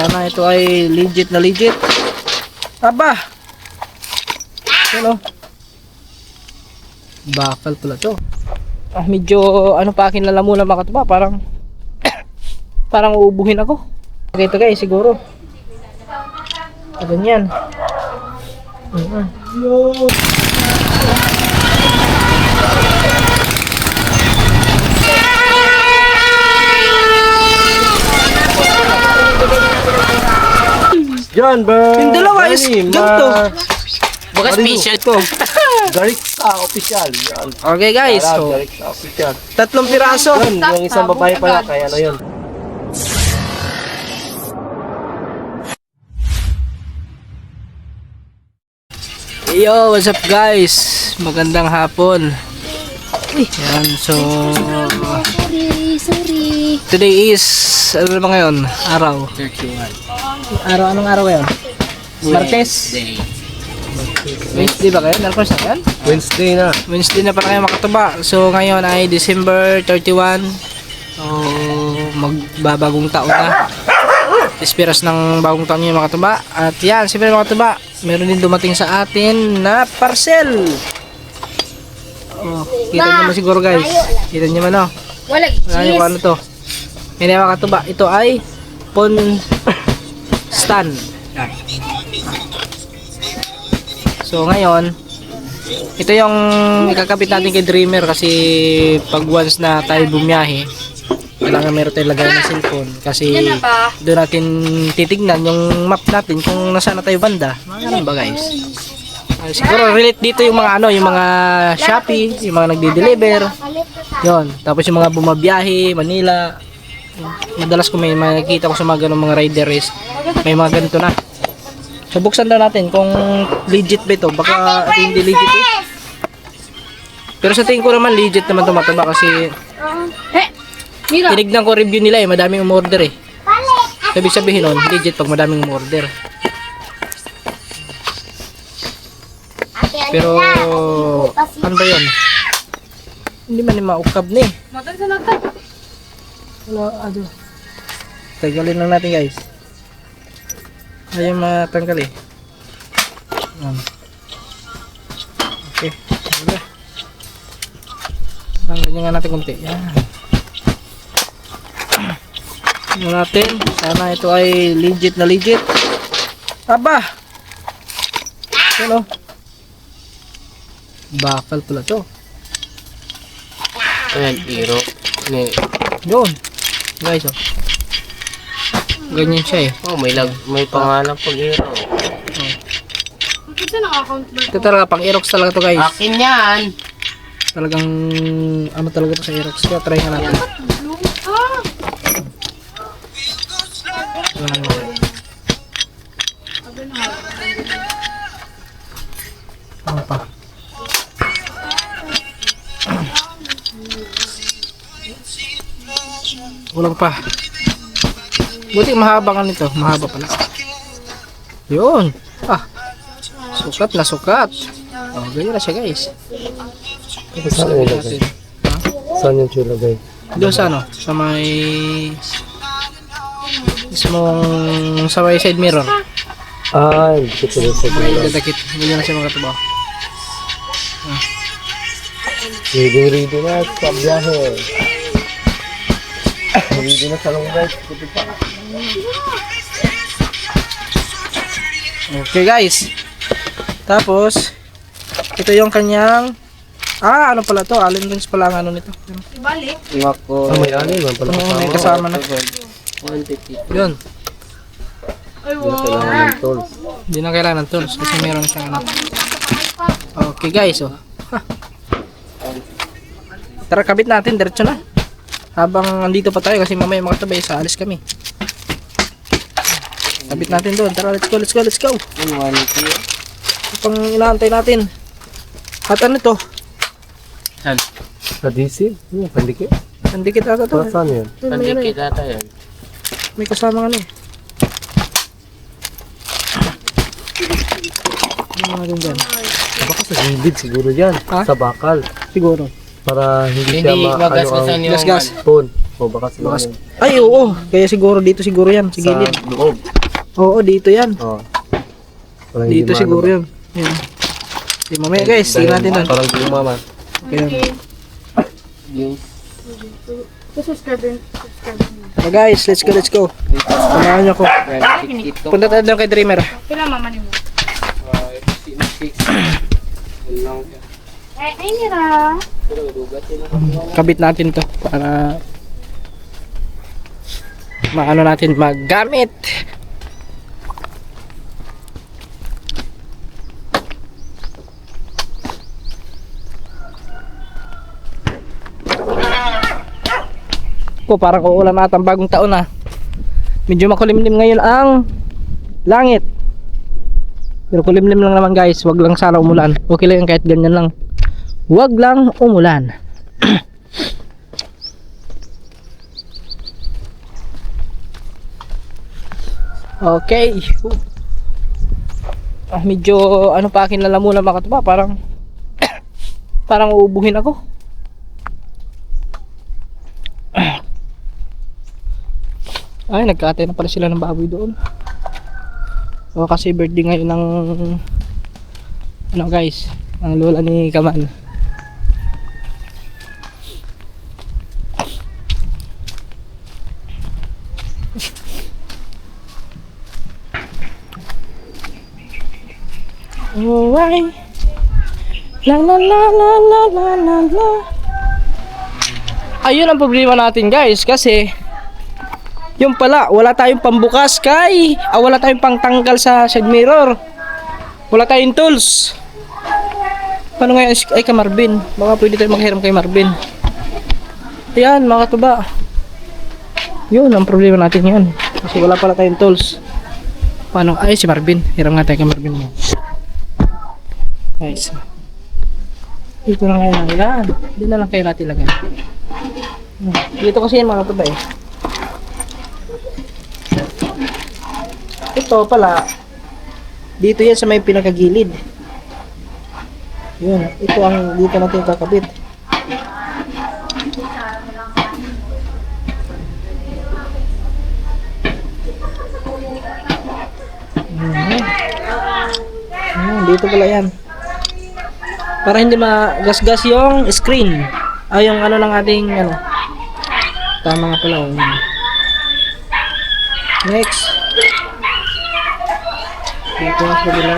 Sana ito ay legit na legit. Aba! Ano? Bakal pala to. Medyo ano pa akin lalamunan mga katuba. Parang parang uubuhin ako. Okay ito guys, siguro. Ganyan. Yo! Yan ba? Yung dalawa is ganito. Bukas special to. Garik sa official. Yan. Okay guys, so Garik sa official. 3 piraso. Yan, yung isang babae pala. Kaya ano yun? Yo, what's up guys? Magandang hapon. Yan, so Sorry. today is ano ba ngayon? Araw. 31. Anong araw ngayon? Martes. Day. Wednesday ba kayo? Narkos na yan? Wednesday na. Wednesday na pala kayo makatuba. So ngayon ay December 31. So magbabagong taon na. Espiras ng bagong taon yung mga katuba. At yan, siyempre mga katuba, meron din dumating sa atin na parcel. Oh, kita nyo naman siguro guys. Kita nyo naman, oh. Wala Wala nyo kung ano to. Yan mga katuba. Ito ay phone stand. Yan. So ngayon, ito yung ikakabit natin kay Dreamer kasi pag once na tayo bumiyahe, kailangan meron tayong lagay ng cellphone kasi doon natin titignan yung map natin kung nasaan na tayo banda. Mga ganun ba guys? Siguro relate dito yung mga ano, yung mga Shopee, yung mga nagde-deliver. Yon. Tapos yung mga bumabiyahe, Manila. Madalas ko may makikita ko sa mga ganung mga rider is may mga ganito na. So buksan daw natin kung legit ba ito. Baka hindi legit eh. Pero sa tingin ko naman legit naman ito mataba kasi tinignan ko review nila eh, madaming umorder eh. Sabi sabihin nun, legit pag madaming umorder. Pero, ano ba yun? Hindi man yung maukab na eh. Wala, ano. Tagalin lang natin guys. Ayaw matanggal eh. Okay. Wala. Tanggalin nga natin kunti. Yan. Natin. Sana ito ay legit na legit. Aba! Ano? Bakal pala to. Ayan, iro. Yun. Guys, oh. Ganyan siya eh. Oh, may pangalan pag iro. Ito talaga, pang Aerox talaga to guys. Akin yan. Talagang, ano talaga to sa Aerox. Kaya try nga natin. Ano pa? Kulang pa. Buti mahaba ka nito. Mahaba pala. Yun. Ah. Sukat na sukat. Oh, ganyan na siya guys. Saan yung lagay? Saan yung lagay? Doon sa ano? Sa may mismong sa may side mirror. Ah, dikit sa May dadakit. Ganyan na siya mga katubaw. Ready na sa biyahe. Ready na sa long ride. Okay guys. Tapos ito yung kanyang ano pala to? Allen wrench pala ang ano nito. Balik. Nako. May alin man pala. Oo, may kasama na. 150. Yun. Kailangan ng tools. Hindi na kailangan ng tools kasi meron siyang ano. Okay guys, oh. Tara, kabit natin, diretso na. Habang andito pa tayo kasi mamaya mga tabay sa alis kami. Kabit natin doon. Tara, let's go, let's go, let's go. Ito pang inaantay natin. At ano to? Saan? Sa DC? Pandikit? Pandikit ata to. Saan yun? Ito, may, ano, Pandikit ata yan. may kasama ano eh. Ano natin dyan? Baka sa gilid siguro yan. Ha? Sa bakal. Siguro. Para hindi Hindi siya magasgasan yung Gas-gas. phone. O baka sila Bakas, yun. ay, oo. Kaya siguro dito siguro yan. Sa Sa gilid. loob. Oo, dito yan. O. Parang hindi Dito maano siguro ba? yan. Yan. Di mamaya guys, Dahil tingnan natin nun. Parang di umama. Okay. Yung Subscriber. So guys, let's go. Samahan niyo ako. ito. Punta tayo doon kay Dreamer. Kailan mama ni mo? Ay, Nira. Kabit natin to para maano natin maggamit. Ko parang uulan ata ang bagong taon na. Medyo makulimlim ngayon ang langit. Pero kulimlim lang naman guys, wag lang sana umulan. Okay lang yan kahit ganyan lang. Wag lang umulan. Okay. Medyo ano pa akin lalamunan mga katuba, parang parang uubuhin ako. Ay, nagkatay na pala sila ng baboy doon. O kasi birthday ngayon ng ano guys, ang lola ni Kaman. Oh, ay. La la la la la la la la. Ayun ang problema natin guys kasi yung pala, wala tayong pambukas wala tayong pangtanggal sa side mirror. Wala tayong tools. Paano nga ay kay Marvin? Baka pwede tayo maghiram kay Marvin. Ayan mga katuba. Yun ang problema natin yan. Kasi wala pala tayong tools. Paano? Ay si Marvin. Hiram nga tayo kay Marvin mo. Guys. Dito na ngayon lang. Yan. Dito na lang kayo natin lagay. Dito kasi yan mga katuba eh. Ito pala, dito yan sa may pinakagilid. Yun, ito ang dito natin kakabit. Dito pala yan. Para hindi magasgas yung screen. Ay, yung ano ng ating ano. Tama nga pala. Next. Dito sa kabila.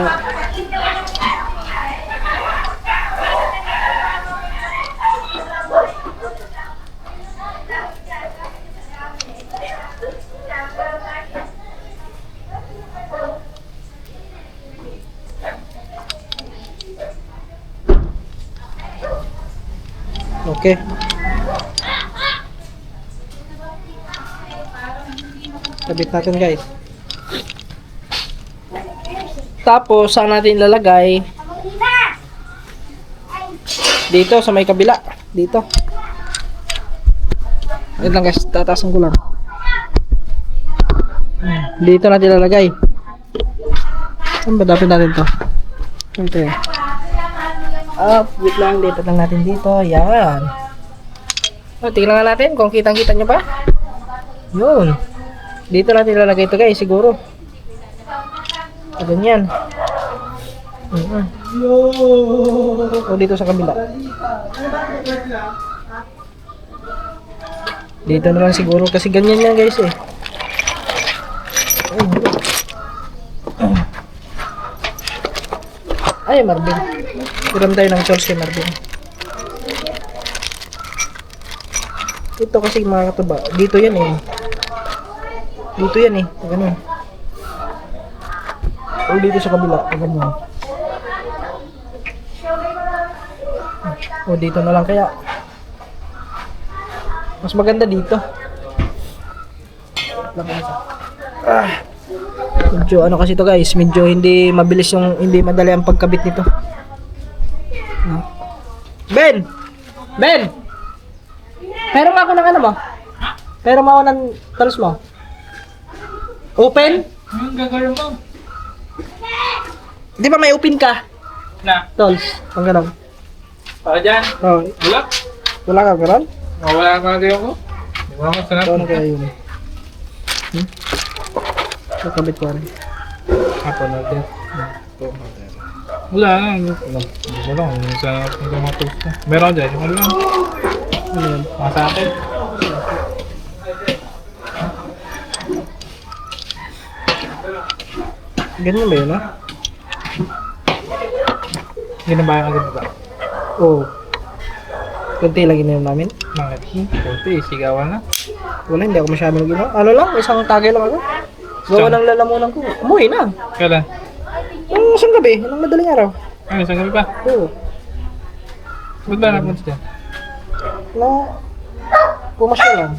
Okay. Kabit natin guys. Tapos, saan natin ilalagay? Dito, sa may kabila. Dito. Wait lang guys, tatasan ko lang. Dito natin ilalagay. Saan ba dapat natin to? Ito eh. Wait lang, lipat lang natin dito. Yan. Tingnan nga natin kung kitang-kita nyo pa. Yun. Dito natin ilalagay ito guys, siguro. Ganyan. O dito sa kabila. Dito naman siguro kasi ganyan yan guys eh. Ay Marvin. Hiram tayo ng tools kay Marvin. Ito kasi mga katuba. Dito yan eh. Dito yan eh. Ganun. O dito sa kabila, ganyan. O dito na lang kaya. Mas maganda dito. Medyo ano kasi to guys, medyo hindi mabilis yung, hindi madali ang pagkabit nito. Ben! Ben! Pero mo ako ng ano mo? Pero mo ako ng talos mo? Open? Yung gagawin mo? Di ba may open ka? Na? Tools, pang ganun. Para dyan? Oh, Wala? wala ka ganun? Wala ka gagawin ko? Wow, sarap. Ito, ano kaya yun? Kakabit ko rin. Ako na din. Wala na. Wala lang. Sa mga tools na. Meron dyan. Wala lang. Ano yun? Mga sa akin. Ganyan ba yun, ha? Ginabayan agad ba? Oo. Kunti lang ininom namin. Bakit? Kunti. Sigawan na. Wala, hindi ako masyadong ginawa. Ano lang, isang tagay lang ako. Gawa ng lalamunan ko. Umuwi na. Kailan? Ang isang gabi, ng madaling araw. Ano, isang gabi pa? Oo. Ba't ba napunta dyan? Na, pumasya lang.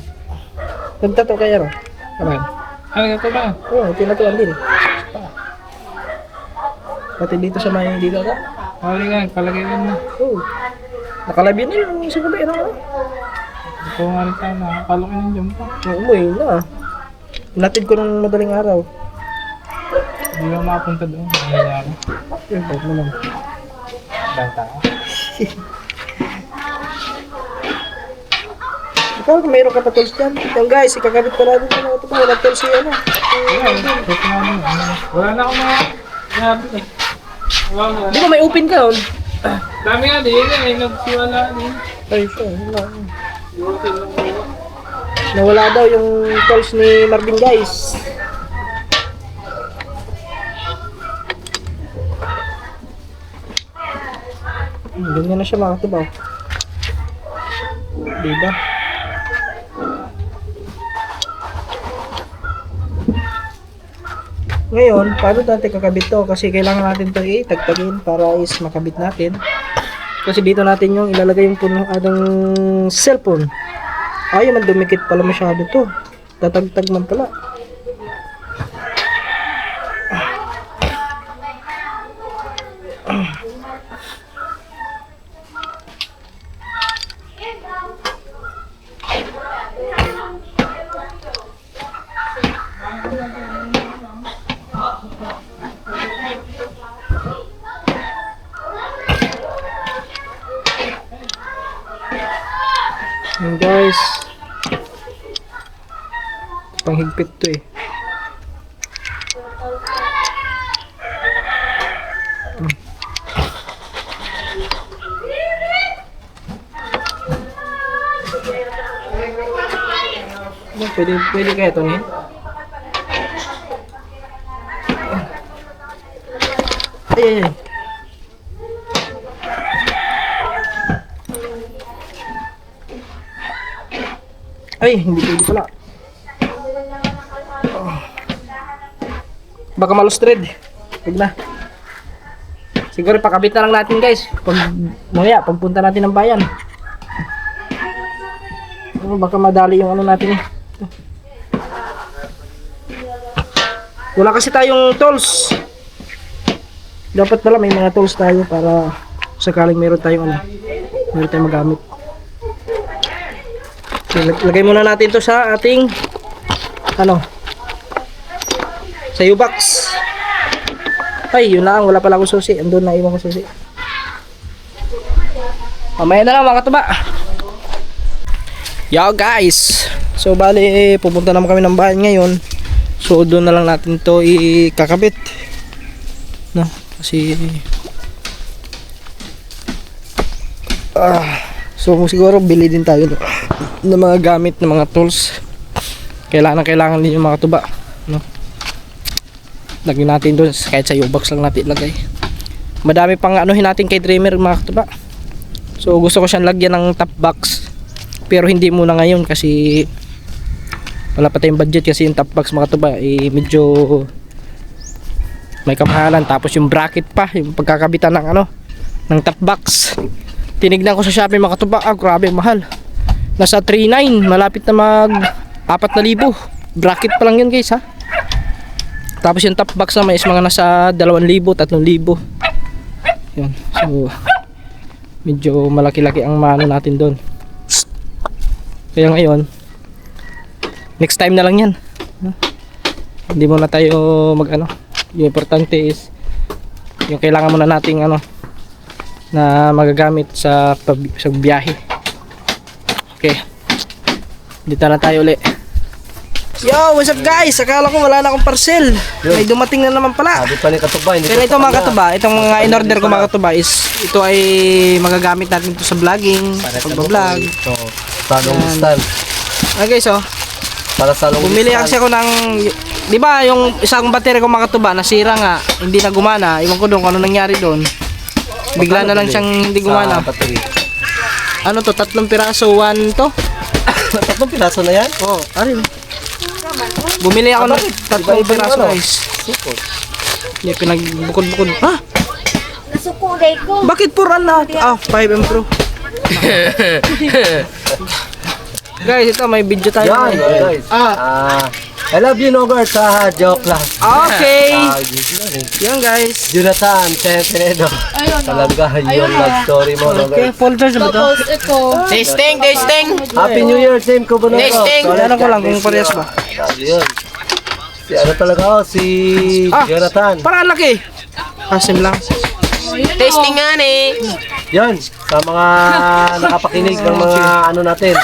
Nagtato kaya ro. Ano yun? Ano ka ba? Oo, tinatuan din. Pati dito sa may dito ako. Hali nga, palagay ko na. Oo. Nakalabi na yung isang gabi. Ano nga? Hindi ko nga rin sana. Akala ko yung jump pa. Umuwi na. Natid ko ng madaling araw. Hindi lang makapunta doon. Nahiya ako. Yun, huwag naman. Ibang tao. Ikaw, kung mayroon ka pa tools dyan. Yung guys, ikakabit pa natin yung mga ito pa. Wala tools yung ano. Wala na akong mga sinabi eh. Wala na. Di ba may open ka yun? Dami nga din eh. Nagsiwala din. Ay, siya. Wala. Nawala daw yung tools ni Marvin guys. Ganyan na siya mga katubaw. Diba? Ngayon, paano natin kakabit to? Kasi kailangan natin to itagtagin para is makabit natin. Kasi dito natin yung ilalagay yung puno adang cellphone. Ay, man dumikit pala masyado to. Tatagtag man pala. Yan guys. Panghigpit to eh. Pwede kaya ito niya? Ay. Ay, hindi pwede pala. Baka malustred. Huwag na. Siguro pakabit na lang natin guys. Mamaya, pagpunta natin ng bayan. Baka madali yung ano natin eh. Wala kasi tayong tools. Dapat pala may mga tools tayo para sakaling meron tayong ano. Meron tayong magamit. So, lagay muna natin to sa ating ano sa U-box. Ay, yun lang, wala pala akong susi. Andun na iwan ko susi. Mamaya na lang mga katuba. Yo guys. So bali pupunta naman kami ng bahay ngayon. So doon na lang natin to ikakabit. No, kasi so siguro bili din tayo ng mga gamit, ng mga tools. Kailangan din yung mga tuba, no? Lagyan natin doon kahit sa U-box lang natin ilagay. Madami pang anuhin natin kay Dreamer mga tuba. So gusto ko siyang lagyan ng top box. Pero hindi muna ngayon kasi wala pa tayong budget kasi yung top box mga tuba medyo may kamahalan, tapos yung bracket pa, yung pagkakabitan ng ano ng top box. Tinignan ko sa Shopee mga tuba, grabe mahal. Nasa 3,900, malapit na mag 4,000. Bracket pa lang yun guys ha. Tapos yung top box naman is mga nasa 2,000, 3,000. Yun. So medyo malaki-laki ang mano natin doon. Kaya ngayon next time na lang yan. Hindi muna tayo mag ano. Yung importante is yung kailangan muna nating ano na magagamit sa biyahe. Okay. Dito na tayo uli. Yo, what's up guys? Akala ko wala na akong parcel. May dumating na naman pala. Sabi pa ni Katuba, hindi Pero ito mga katuba, itong mga in-order ko mga katuba is ito ay magagamit natin ito sa vlogging, pagbablog. Ito, salong stand. Okay, so Para salong bumili kasi ako ng, di ba yung isang battery ko mga katuba nasira nga, hindi na gumana. Iwan ko doon kung ano nangyari doon. Bigla na lang siyang hindi gumana. Ano to, 3 piraso, 1 to? 3 piraso na yan? Oh, arin. Bumili ako ng 3 piraso guys. Hindi pinagbukod-bukod. Ha? Nasukulay ko. Bakit puran na? 5M Pro. Guys, ito may video tayo. Yan, guys. I love you, Nogart. Joke lang. Okay. Yun Yan guys. Jonathan, Tenedo. Talaga, yung love story mo, Okay, Nogart. folder na ba ito? Tapos ito. Tasting, tasting. Happy New Year, same ko ba na Testing. So, alam ko lang kung parehas ba. Yun. Si ano talaga ako, si Jonathan. Parang laki. Asim lang. Tasting nga eh. Yan, sa mga nakapakinig ng mga ano natin.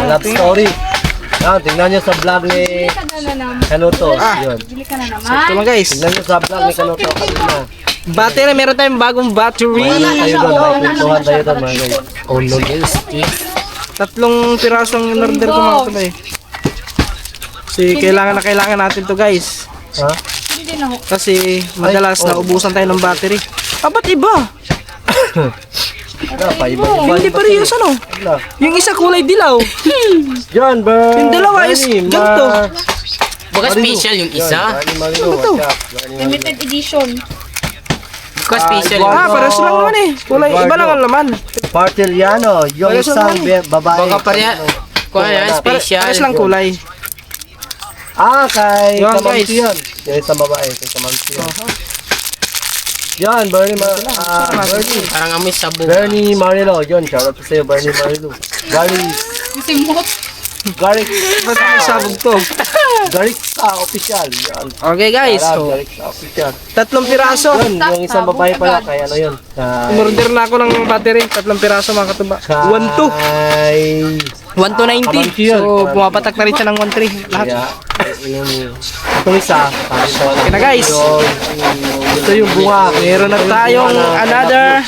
Love story. Yan, tingnan nyo sa vlog ni Kanuto. Yun. Bili ka na naman. Ito lang guys. Tingnan nyo sa vlog ni Kanuto kanina. Battery, meron tayong bagong battery. Tayo doon, may pintuhan tayo doon mga guys. Oh no, yes. 3 pirasong in-order ko mga katuba eh. Kasi kailangan natin to guys. Ha? Hindi na. Kasi madalas naubusan tayo ng battery. Ba't iba? Paiba-iba. Hindi parehas ano? Yung isa kulay dilaw. John, Yung dalawa is ganito. Baka special yung isa. Limited edition. Baka special yung Pares lang naman eh. Kulay, iba lang ang laman. Partiliano, yung Parehas isang lang babae. Baka pareha. Kung ano yan, special. Pares lang kulay. Kay Yan, Kamansi guys. yun. Yung isang babae, kay Kamansi yun. Yan, Bernie Bernie Marilo, yun, shoutout po sa'yo, Bernie Marilo. Simot. Garik, Ba't may sabog to? Garik sa official. Yan. Okay guys, so Garik sa official. 3 piraso. Yun, yung isang babae pala, kaya ano yun. Umorder na ako ng battery, 3 piraso mga katuba. 1-2. Kay... 1-290. So pumapatak na rin siya ng 1-3 lahat. Kaya, itong isa, Okay na guys. ito yung bunga. Meron na tayong another.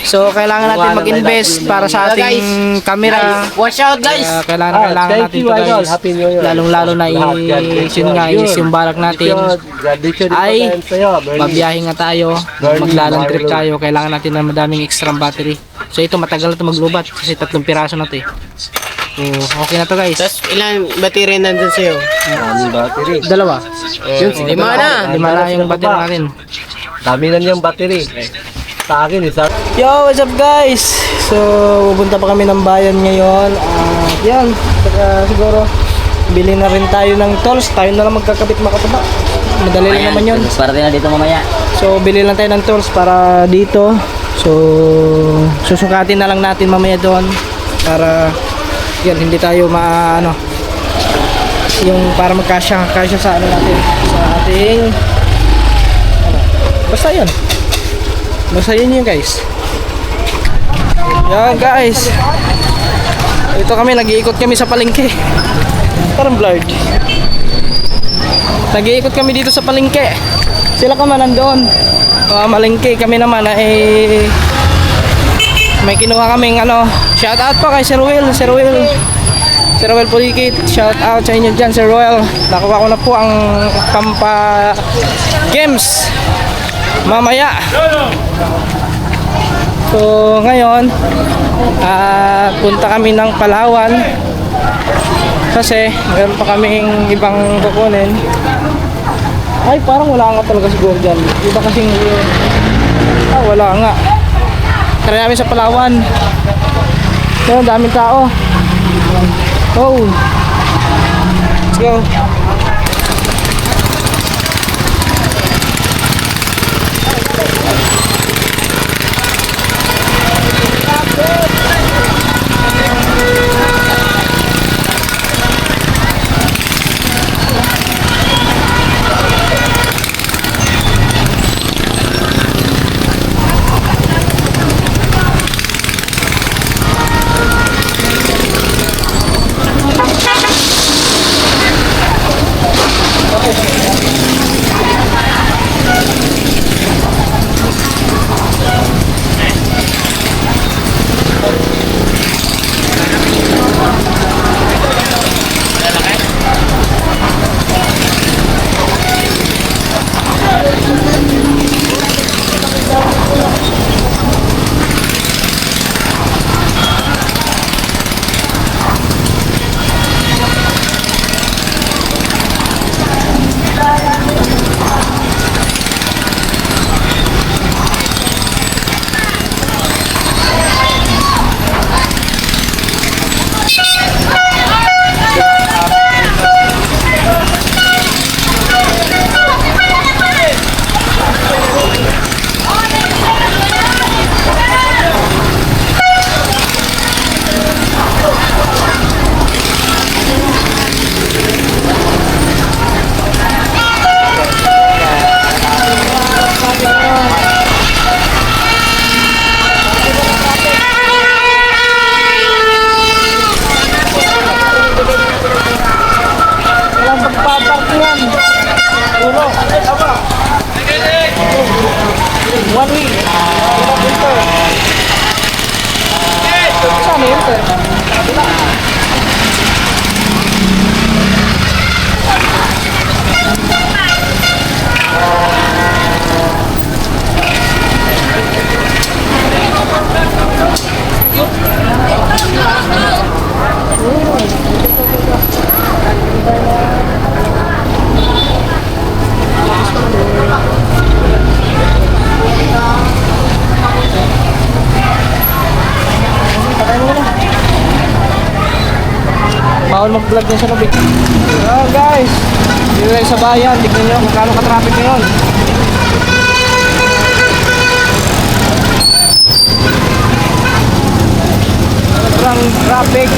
So kailangan natin mag-invest para sa ating camera. Watch out guys. Kailangan Thank natin you, ito Idol. guys. Happy New Year. Lalong-lalo na yun nga is yung balak natin. Ay, Babiyahe nga tayo, maglalang trip tayo, kailangan natin ng madaming extra battery. So ito matagal na ito maglubat kasi 3 piraso na ito eh. So okay na to guys. Tapos ilang battery nandun sa'yo? Battery. 2. Yun, 5 na. 5 na yung battery natin. Dami na niyang battery. Sa akin, isa. Yo, what's up guys? So pupunta pa kami ng bayan ngayon. Yan, saka siguro bili na rin tayo ng tools. Tayo na lang magkakabit makataba. Madali lang naman yun. Parating na dito mamaya. So bili lang tayo ng tools para dito. So susukatin na lang natin mamaya doon para yan hindi tayo maano yung para magkasya sa ano natin sa ating ano, basta yun guys. Yan guys, ito kami nag-iikot kami sa palengke. Parang blurred. Nag-iikot kami dito sa palengke. Sila ka man nandoon. Malengke kami naman eh may kinuha kaming ano, shout out po kay Sir Will Pulikit, shout out sa inyo dyan Sir Royal. Nakuha ko na po ang Pampa Games mamaya. So ngayon punta kami ng Palawan kasi meron pa kaming ibang kukunin. Ay, parang wala nga talaga siguro dyan. Iba kasing wala nga. Tara namin sa Palawan. Ayun, daming tao. Oh. Let's go. yan. Uno. One week. Winter. Saan na yun, sir? Bawal mag-vlog din sa lubig. Oh guys, dito tayo sa bayan. Tignan nyo kung kano ka-traffic ngayon. Sobrang traffic.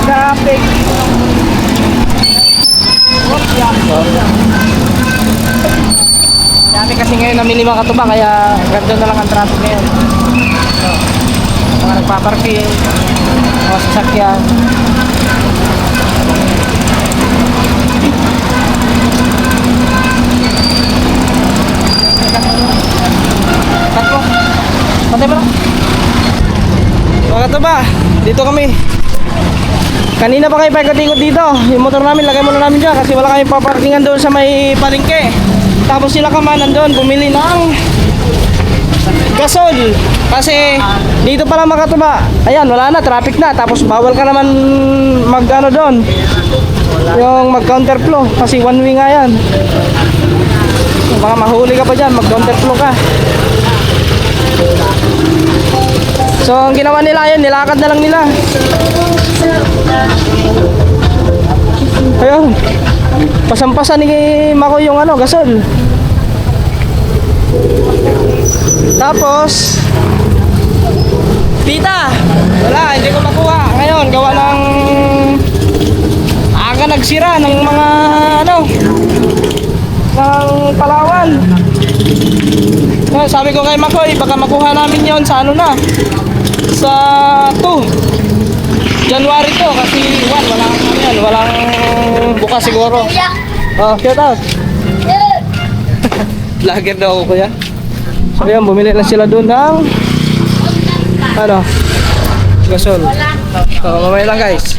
Traffic. Dami kasi ngayon namili mga katuba kaya ganito na lang ang traffic ngayon. Mga nagpaparking, mga sasakyan. Tatlo. Patay ba lang? Mga katuba, dito kami. Kanina pa kayo paikot-ikot dito. Yung motor namin, lagay muna namin dyan kasi wala kayong paparkingan doon sa may palengke. Tapos sila kamanan doon, bumili ng gasol. Kasi dito pala makatuba. Ayan, wala na, traffic na. Tapos bawal ka naman mag-ano doon. Yung mag-counterflow. Kasi one way nga yan. Baka mahuli ka pa dyan, mag-counterflow ka. So, ang ginawa nila yun, nilakad na lang nila. Ayun. Pasampasan ni Mako yung ano, gasol. Tapos tita, wala, hindi ko makuha. Ngayon, gawa ng aga nagsira ng mga ano, ng Palawan. Sabi ko kay Makoy, baka makuha namin yon sa ano na, sa 2 January to kasi walang bukas siguro. Oh, shout out. Vlogger daw ako kuya. So yan, bumili lang sila doon ng ano, gasol. So mamaya lang guys.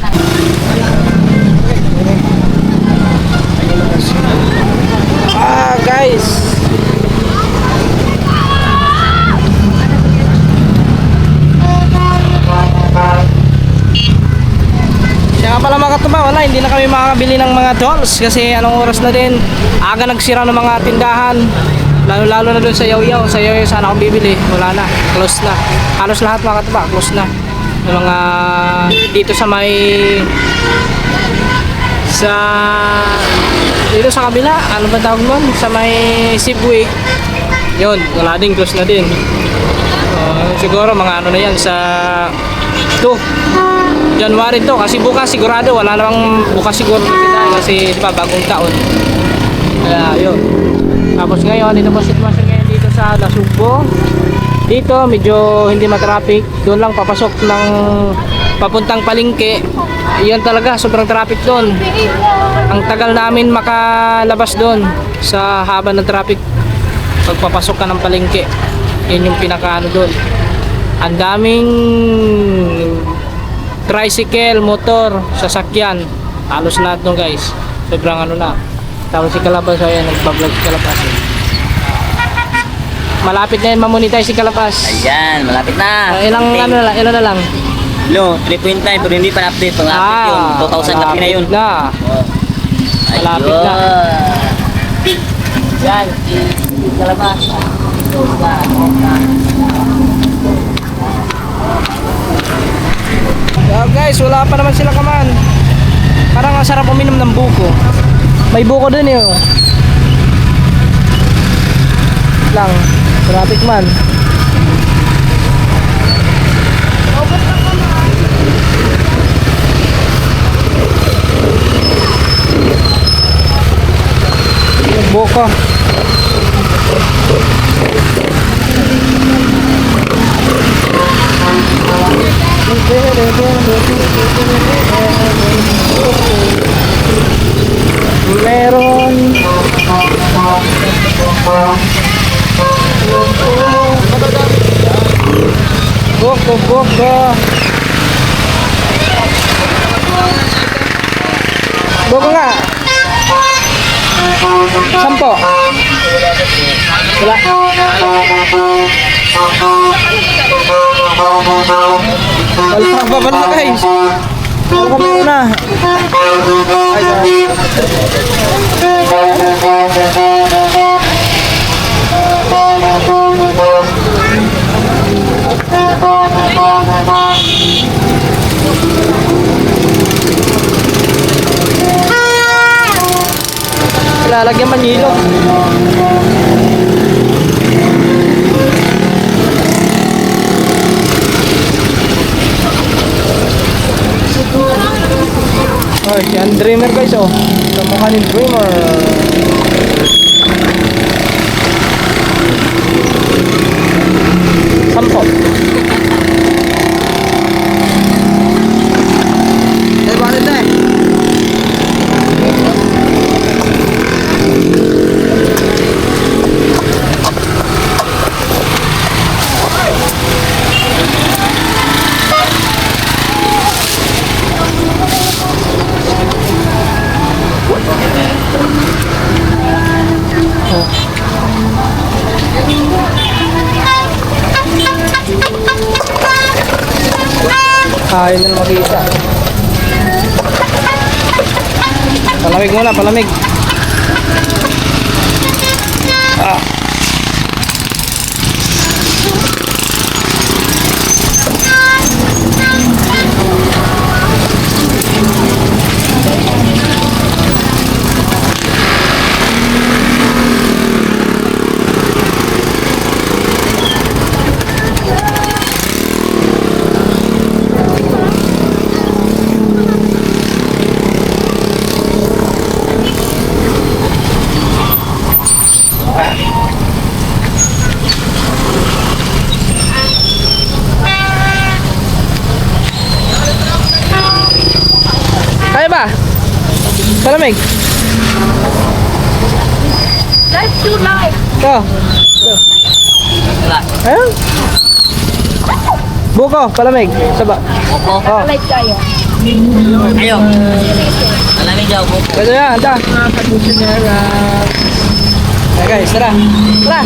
Guys, siya nga pala mga katuba, wala, hindi na kami makakabili ng mga dolls kasi anong oras na din, aga nagsira ng mga tindahan, lalo na dun sa Yaw-Yaw. Sa Yaw-Yaw sana akong bibili, wala na, close na, halos lahat mga katuba, close na yung mga dito sa may dito sa kabila, ano ba tawag nun, sa may Sibwe, yun, wala din, close na din. Siguro mga ano na yan sa 2 January to, kasi bukas sigurado wala namang, bukas siguro kita kasi di ba bagong taon, kaya yun. Tapos ngayon, ito po sitwasyon ngayon dito sa Nasugbo. Dito medyo hindi matraffic, doon lang papasok ng papuntang palengke. Yan talaga, sobrang traffic doon. Ang tagal namin makalabas doon sa haba ng traffic pagpapasok ka ng palengke. Yan yung pinakaano doon. Ang daming tricycle, motor, sasakyan, halos lahat doon guys. Sobrang ano na. Tapos si Kalabas, ayan, nagbablog si Kalabas. malapit na yan mamonetize si Kalapas. Ayan, malapit na. Ilang ano na lang, ilan na lang? Lo, 3.9 pero hindi pa na-update. Pang-update yun. 2,000 na na yun. malapit na. Malapit na. Yan, si Kalabas. So guys, wala pa naman sila kaman. Parang ang sarap uminom ng buko. May buko dun eh. Oh. Lang, traffic man. Yung buko. Meron buko buko nga 10 wala wala pa pala guys wala kami una lalagyan man hilo. Oh, yan dreamer guys oh. Kamukha ni dreamer. Sampo. Eh, bakit na eh? Ayun na makita. Palamig muna, palamig. Ah. Kaya ba? Palamig. Life to life. Ito. Ayun. Buko, palamig. Saba. Oh. Life kayo. Ayo. Malamig daw po. Pwede na, anda. Okay guys, tara. Tara.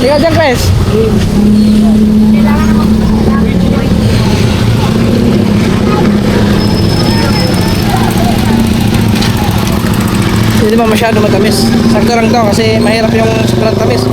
Tingnan dyan guys. Hindi naman masyado matamis. Sakto lang to kasi mahirap yung sobrang tamis.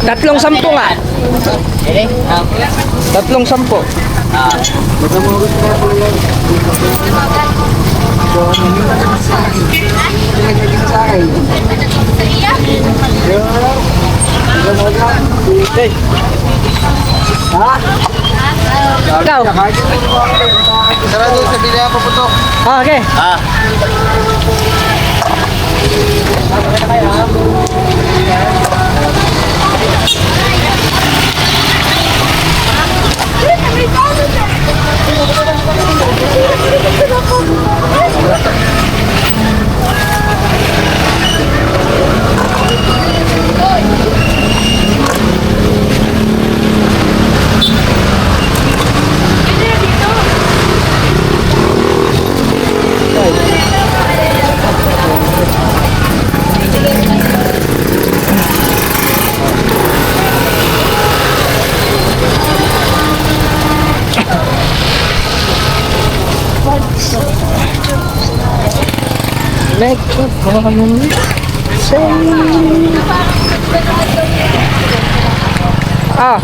Tatlong 10 nga. Ini? Tatlong 10. Hey. Ikaw? Sarado sa bilya pa po to. Ah, okay. Next. Ah.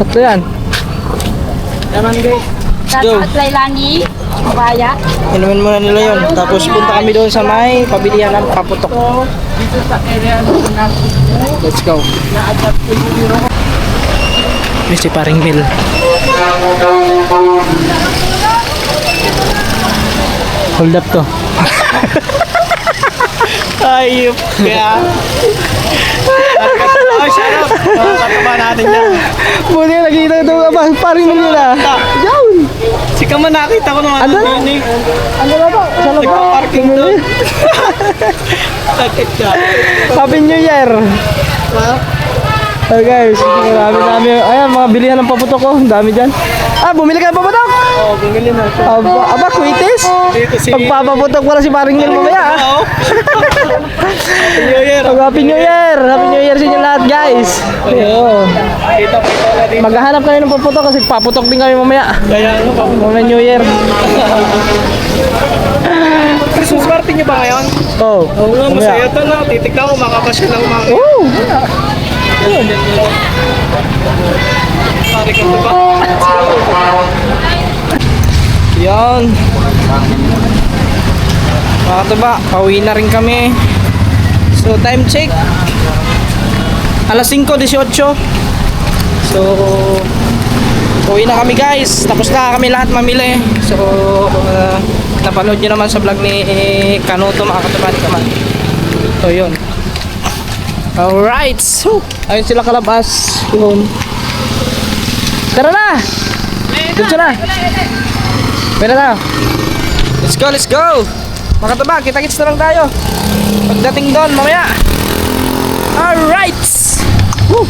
Ito yan. Naman guys. Go. At Lailani, Mabaya. Inumin muna nila yun. Tapos punta kami doon sa may pabilihan ng paputok. Let's go. May si paring Mil. Hold up to. Ayup ka. Oh, shut up. Kataba natin yan. Buti nakita ito ba? Paring Mil yun ah. Yan. Sika man nakita ko naman. Ano? Ano ba to? Saan ba? Nagpa-parking doon. Sakit ka. Happy New Year! Hey guys, marami. Ayan, mga bilihan ng paputok ko. Ang dami dyan. Ah, bumili ka ng paputok? Oo, bumili na. Aba, kuitis? Dito si... Pagpapaputok pala si paring Mil mamaya ah. Oo. New Year. Happy New Year! Happy New Year sa inyo lahat guys! Oo. Kita pa ito na din. Maghahanap kami ng paputok kasi paputok din kami mamaya. Kaya ano pa. Mamaya New Year. Christmas party niyo ba ngayon? Oo. Oo nga, masaya ito na. Titignan ko, makapasya lang mga... Oo! Pari ka ito ba? Yan. Mga katuba, pauwi na rin kami. So time check. Alas 5:18. So pauwi na kami guys. Tapos na kami lahat mamili. So napanood nyo naman sa vlog ni Kanuto mga katuba ni Kaman. So yun. Alright. So ayun sila kalabas. Yun. Tara na. Dito na. Pwede na. Let's go, let's go. Mga katuba, kita-kits na lang tayo pagdating doon mamaya. Alright. Woo.